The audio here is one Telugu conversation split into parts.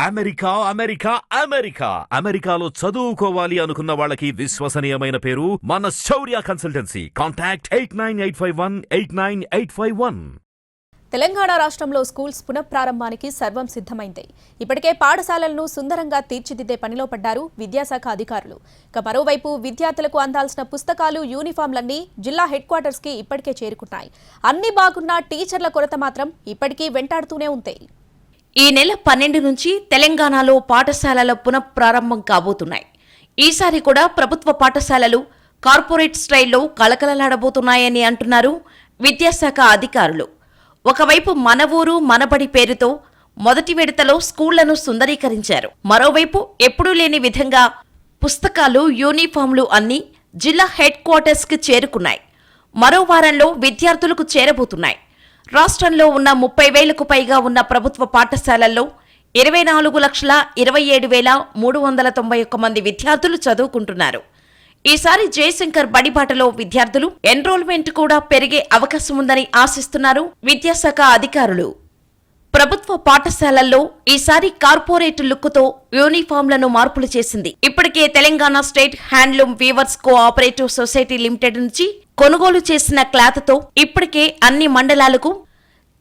అమెరికా అమెరికా అమెరికా అమెరికాలో చదువుకోవాలి అనుకున్న వాళ్ళకి విశ్వసనీయమైన పేరు మన శౌర్య కన్సల్టెన్సీ. కాంటాక్ట్ 8985189851. తెలంగాణ రాష్ట్రంలో స్కూల్స్ పునఃప్రారంభానికి సర్వం సిద్ధమైంది. ఇప్పటికే పాఠశాలలను సుందరంగా తీర్చిదిద్దే పనిలో పడ్డారు విద్యాశాఖ అధికారులు. ఇక మరోవైపు విద్యార్థులకు అందాల్సిన పుస్తకాలు, యూనిఫామ్లన్నీ జిల్లా హెడ్ క్వార్టర్స్ కి ఇప్పటికే చేరుకున్నాయి. అన్ని బాగున్నా టీచర్ల కొరత మాత్రం ఇప్పటికీ వెంటాడుతూనే ఉంది. ఈ నెల 12 నుంచి తెలంగాణలో పాఠశాలల పునఃప్రారంభం కాబోతున్నాయి. ఈసారి కూడా ప్రభుత్వ పాఠశాలలు కార్పొరేట్ స్టైల్లో కళకళలాడబోతున్నాయని అంటున్నారు విద్యాశాఖ అధికారులు. ఒకవైపు మన ఊరు మనబడి పేరుతో మొదటి విడతలో స్కూళ్లను సుందరీకరించారు. మరోవైపు ఎప్పుడూ లేని విధంగా పుస్తకాలు, యూనిఫామ్లు అన్నీ జిల్లా హెడ్ క్వార్టర్స్ కి చేరుకున్నాయి. మరో వారంలో విద్యార్థులకు చేరబోతున్నాయి. రాష్ట్రంలో ఉన్న 30,000కు పైగా ఉన్న ప్రభుత్వ పాఠశాలల్లో 24,27,391 మంది విద్యార్థులు చదువుకుంటున్నారు. ఈసారి జయశంకర్ బడిబాటలో విద్యార్థులు ఎన్రోల్మెంట్ కూడా పెరిగే అవకాశం ఉందని ఆశిస్తున్నారు విద్యాశాఖ అధికారులు. ప్రభుత్వ పాఠశాలల్లో ఈసారి కార్పొరేట్ లుక్తో యూనిఫామ్లను మార్పులు చేసింది. ఇప్పటికే Telangana state handloom weavers cooperative society limited నుంచి కొనుగోలు చేసిన క్లాత్తో ఇప్పటికే అన్ని మండలాలకు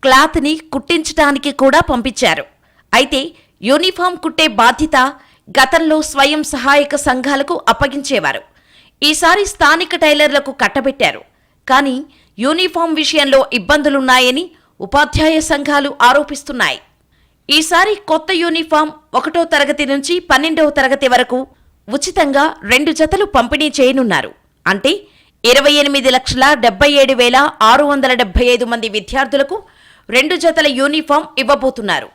క్లాత్ ని కుట్టించడానికి కూడా పంపించారు. అయితే యూనిఫామ్ కుట్టే బాధ్యత గతంలో స్వయం సహాయక సంఘాలకు అప్పగించేవారు. ఈసారి స్థానిక టైలర్లకు కట్టబెట్టారు. కానీ యూనిఫామ్ విషయంలో ఇబ్బందులున్నాయని ఉపాధ్యాయ సంఘాలు ఆరోపిస్తున్నాయి. ఈసారి కొత్త యూనిఫామ్ 1వ తరగతి నుంచి 12వ తరగతి వరకు ఉచితంగా 2 జతలు పంపిణీ చేయనున్నారు. అంటే 28,77,675 మంది విద్యార్థులకు 2 జతల యూనిఫామ్ ఇవ్వబోతున్నారు.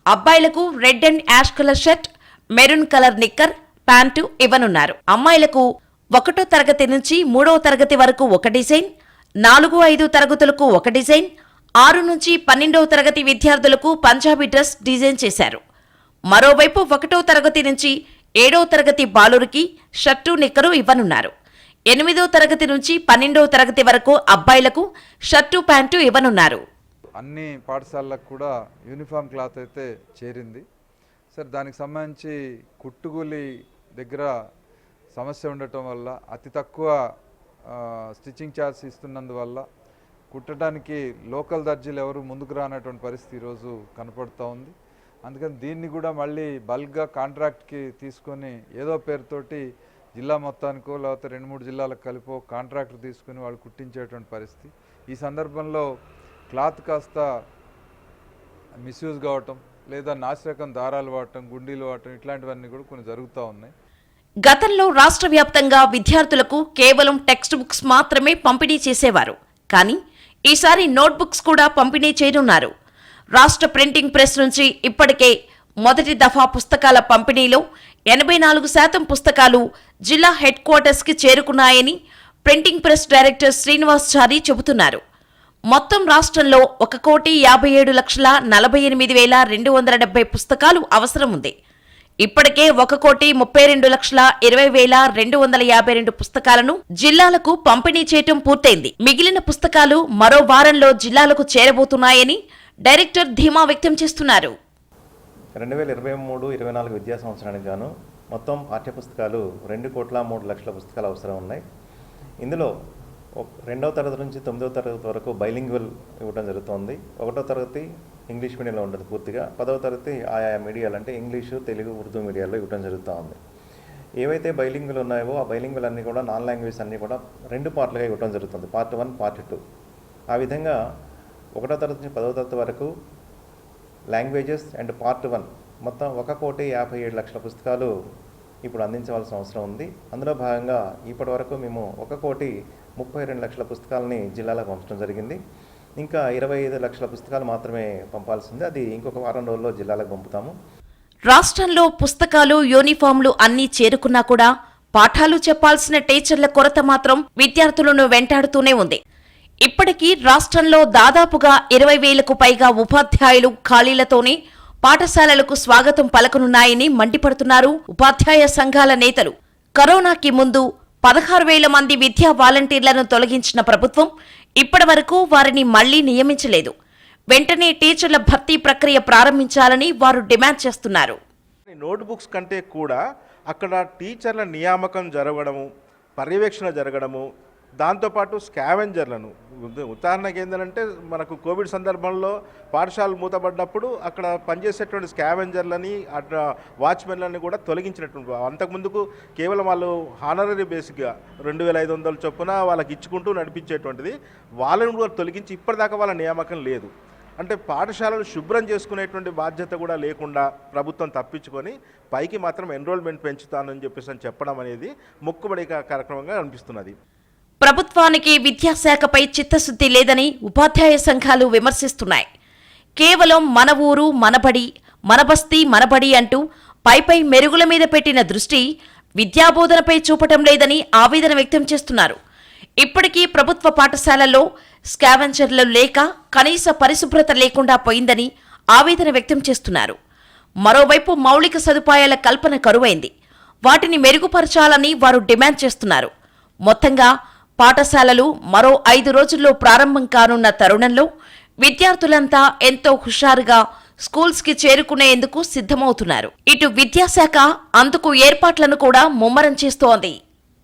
అబ్బాయిలకు red and ash colour shirt, maroon colour knicker, pant ఇవ్వనున్నారు. అమ్మాయిలకు 1వ తరగతి నుంచి 3వ తరగతి వరకు ఒక డిజైన్, 4, 5 తరగతులకు ఒక డిజైన్, 6 నుంచి 12వ తరగతి విద్యార్థులకు పంజాబీ డ్రెస్ డిజైన్ చేశారు. మరోవైపు 1వ తరగతి నుంచి 7వ తరగతి బాలురికి షర్టు, నిక్కరు ఇవ్వనున్నారు. 8వ తరగతి నుంచి 12వ తరగతి వరకు అబ్బాయిలకు షర్టు, ప్యాంటు ఇవ్వనున్నారు. అన్ని పాఠశాలలకు కూడా యూనిఫామ్ క్లాత్ అయితే చేరింది. సరే, దానికి సంబంధించి కుట్టుగూలి దగ్గర సమస్య ఉండటం వల్ల అతి తక్కువ స్టిచ్చింగ్ ఛార్జ్ ఇస్తున్నందువల్ల కుట్టడానికి లోకల్ దర్జీలు ఎవరు ముందుకు రానటువంటి పరిస్థితి ఈరోజు కనపడుతూ ఉంది. అందుకని దీన్ని కూడా మళ్ళీ బల్క్గా కాంట్రాక్ట్కి తీసుకొని ఏదో పేరుతోటి జిల్లా మొత్తానికో లేకపోతే 2-3 జిల్లాలకు కలిపో కాంట్రాక్టర్ తీసుకుని వాళ్ళు కుట్టించేటువంటి పరిస్థితి. ఈ సందర్భంలో క్లాత్ కాస్త మిస్యూజ్ కావటం, లేదా నాసిరకం దారాలు వాడటం, గుండీలు వాడటం, ఇట్లాంటివన్నీ కూడా కొన్ని జరుగుతూ ఉన్నాయి. గతంలో రాష్ట్ర వ్యాప్తంగా విద్యార్థులకు కేవలం టెక్స్ట్ బుక్స్ మాత్రమే పంపిణీ చేసేవారు. కానీ ఈసారి నోట్బుక్స్ కూడా పంపిణీ చేయనున్నారు. రాష్ట్ర ప్రింటింగ్ ప్రెస్ నుంచి ఇప్పటికే మొదటి దఫా పుస్తకాల పంపిణీలో 84% పుస్తకాలు జిల్లా హెడ్ క్వార్టర్స్ కి చేరుకున్నాయని ప్రింటింగ్ ప్రెస్ డైరెక్టర్ శ్రీనివాస్చారి చెబుతున్నారు. మొత్తం రాష్ట్రంలో 1,57,48,270 పుస్తకాలు అవసరం ఉంది. ఇప్పటికే 1,32,20,252 పుస్తకాలను జిల్లాలకు పంపిణీ చేయటం పూర్తయింది. మిగిలిన పుస్తకాలు మరో వారంలో జిల్లాలకు చేరబోతున్నాయని డైరెక్టర్ ధీమా వ్యక్తం చేస్తున్నారు. 2023-24 విద్యా సంవత్సరానికి గాను మొత్తం పాఠ్యపుస్తకాలు 2,03,00,000 పుస్తకాలు అవసరం ఉన్నాయి. ఇందులో 2వ తరగతి నుంచి 9వ తరగతి వరకు బైలింగ్వల్ ఇవ్వడం జరుగుతుంది. 1వ తరగతి ఇంగ్లీష్ మీడియంలో ఉంటుంది పూర్తిగా. 10వ తరగతి ఆయా మీడియాలు అంటే ఇంగ్లీషు, తెలుగు, ఉర్దూ మీడియాల్లో ఇవ్వడం జరుగుతూ ఉంది. ఏవైతే బైలింగ్వల్ ఉన్నాయో ఆ బైలింగ్వల్ అన్నీ కూడా నాన్ లాంగ్వేజ్ అన్నీ కూడా 2 పార్ట్లుగా ఇవ్వడం జరుగుతుంది. Part 1, part 2. ఆ విధంగా 1వ తరగతి నుంచి 10వ తరగతి వరకు లాంగ్వేజెస్ అండ్ పార్ట్ 1 మొత్తం 1,57,00,000 పుస్తకాలు ఇప్పుడు అందించవలసిన అవసరం ఉంది. అందులో భాగంగా ఇప్పటి వరకు మేము 1,32,00,000 పుస్తకాలని జిల్లాలకు పంపడం జరిగింది. ఇంకా 25,00,000 పుస్తకాలు మాత్రమే పంపాల్సింది. అది ఇంకొక వారం రోజుల్లో జిల్లాలకు పంపుతాము. రాష్ట్రంలో పుస్తకాలు, యూనిఫామ్లు అన్నీ చేరుకున్నా కూడా పాఠాలు చెప్పాల్సిన టీచర్ల కొరత మాత్రం విద్యార్థులను వెంటాడుతూనే ఉంది. ఇప్పటికీ రాష్ట్రంలో దాదాపుగా 20,000కు పైగా ఉపాధ్యాయులు ఖాళీలతోనే పాఠశాలలకు స్వాగతం పలకనున్నాయని మండిపడుతున్నారు ఉపాధ్యాయ సంఘాల నేతలు. కరోనాకి ముందు 16,000 మంది విద్యా వాలంటీర్లను తొలగించిన ప్రభుత్వం ఇప్పటి వరకు వారిని మళ్లీ నియమించలేదు. వెంటనే టీచర్ల భర్తీ ప్రక్రియ ప్రారంభించాలని వారు డిమాండ్ చేస్తున్నారు. నోట్బుక్స్ కంటే కూడా అక్కడ టీచర్ల నియామకం జరగడము, పర్యవేక్షణ జరగడము, దాంతోపాటు స్కావెంజర్లను ఉదాహరణకి ఏంటంటే మనకు కోవిడ్ సందర్భంలో పాఠశాలలు మూతపడ్డప్పుడు అక్కడ పనిచేసేటువంటి స్కావెంజర్లని అట్లా వాచ్మెన్లని కూడా తొలగించినటువంటి. అంతకుముందుకు కేవలం వాళ్ళు హానరీ బేసిక్గా 2500 చొప్పున వాళ్ళకి ఇచ్చుకుంటూ నడిపించేటువంటిది, వాళ్ళని కూడా తొలగించి ఇప్పటిదాకా వాళ్ళ నియామకం లేదు. అంటే పాఠశాలలు శుభ్రం చేసుకునేటువంటి బాధ్యత కూడా లేకుండా ప్రభుత్వం తప్పించుకొని పైకి మాత్రం ఎన్రోల్మెంట్ పెంచుతానని చెప్పేసి చెప్పడం అనేది మొక్కుబడి కార్యక్రమంగా అనిపిస్తున్నది. ప్రభుత్వానికి విద్యాశాఖపై చిత్తశుద్ధి లేదని ఉపాధ్యాయ సంఘాలు విమర్శిస్తున్నాయి. కేవలం మన ఊరు మనబడి, మన బస్తీ మనబడి అంటూ పైపై మెరుగుల మీద పెట్టిన దృష్టి విద్యాబోధనపై చూపటం లేదని ఆవేదన వ్యక్తం చేస్తున్నారు. ఇప్పటికీ ప్రభుత్వ పాఠశాలల్లో స్కావెంజర్లు లేక కనీస పరిశుభ్రత లేకుండా పోయిందని ఆవేదన వ్యక్తం చేస్తున్నారు. మరోవైపు మౌలిక సదుపాయాల కల్పన కరువైంది. వాటిని మెరుగుపరచాలని వారు డిమాండ్ చేస్తున్నారు. మొత్తంగా పాఠశాలలు మరో 5 రోజుల్లో ప్రారంభం కానున్న తరుణంలో విద్యార్థులంతా ఎంతో హుషారుగా స్కూల్స్కి చేరుకునేందుకు సిద్ధమవుతున్నారు. ఇటు విద్యాశాఖ అందుకు ఏర్పాట్లను కూడా ముమ్మరం చేస్తోంది.